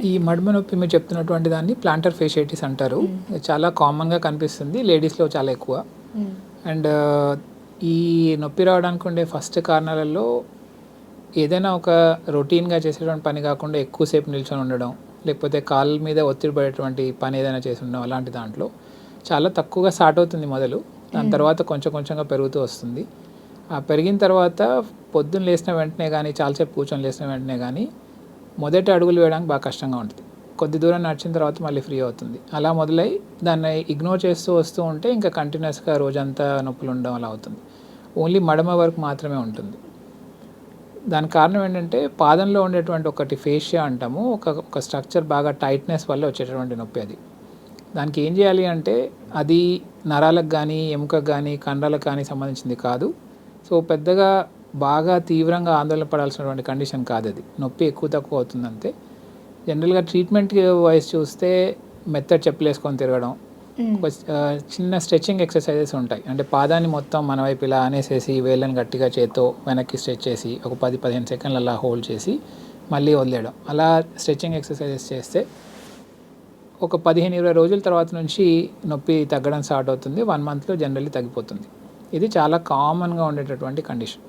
ఈ మడమ నొప్పి మీరు చెప్తున్నటువంటి దాన్ని ప్లాంటర్ ఫేషియైటిస్ అంటారు. ఇది చాలా కామన్గా కనిపిస్తుంది, లేడీస్లో చాలా ఎక్కువ. అండ్ ఈ నొప్పి రావడానికి ఉండే ఫస్ట్ కారణాలలో ఏదైనా ఒక రొటీన్గా చేసేటువంటి పని కాకుండా ఎక్కువసేపు నిల్చొని ఉండడం, లేకపోతే కాళ్ళ మీద ఒత్తిడి పడేటువంటి పని ఏదైనా చేసి ఉండడం, అలాంటి దాంట్లో చాలా తక్కువగా స్టార్ట్ అవుతుంది మొదలు. దాని తర్వాత కొంచెం కొంచెంగా పెరుగుతూ వస్తుంది. ఆ పెరిగిన తర్వాత పొద్దున్న లేచిన వెంటనే కానీ, చాలాసేపు కూర్చొని లేచిన వెంటనే కానీ మొదటి అడుగులు వేయడానికి బాగా కష్టంగా ఉంటుంది. కొద్ది దూరం నడిచిన తర్వాత మళ్ళీ ఫ్రీ అవుతుంది. అలా మొదలై దాన్ని ఇగ్నోర్ చేస్తూ వస్తూ ఉంటే ఇంకా కంటిన్యూస్గా రోజంతా నొప్పులు ఉండడం అలా అవుతుంది. ఓన్లీ మడమ వరకు మాత్రమే ఉంటుంది. దానికి కారణం ఏంటంటే పాదంలో ఉండేటువంటి ఒకటి ఫేషియా అంటాము, ఒక స్ట్రక్చర్ బాగా టైట్నెస్ వల్ల వచ్చేటటువంటి నొప్పి అది. దానికి ఏం చేయాలి అంటే అది నరాలకు కానీ, ఎముకకు కానీ, కండలకు కానీ సంబంధించింది కాదు. సో పెద్దగా బాగా తీవ్రంగా ఆందోళన పడాల్సినటువంటి కండిషన్ కాదు అది. నొప్పి ఎక్కువ తక్కువ అవుతుంది అంతే. జనరల్గా ట్రీట్మెంట్ వైజ్ చూస్తే మెత్తటి చెప్పులు వేసుకొని తిరగడం, చిన్న స్ట్రెచ్చింగ్ ఎక్సర్సైజెస్ ఉంటాయి. అంటే పాదాన్ని మొత్తం మన వైపు ఇలా అనేసేసి వేళ్ళని గట్టిగా చేత్తో వెనక్కి స్ట్రెచ్ చేసి ఒక 10-15 సెకండ్లు అలా హోల్డ్ చేసి మళ్ళీ వదిలేయడం, అలా స్ట్రెచ్చింగ్ ఎక్సర్సైజెస్ చేస్తే ఒక 15-20 రోజుల తర్వాత నుంచి నొప్పి తగ్గడం స్టార్ట్ అవుతుంది. 1 మంత్లో జనరల్లీ తగ్గిపోతుంది. ఇది చాలా కామన్గా ఉండేటటువంటి కండిషన్.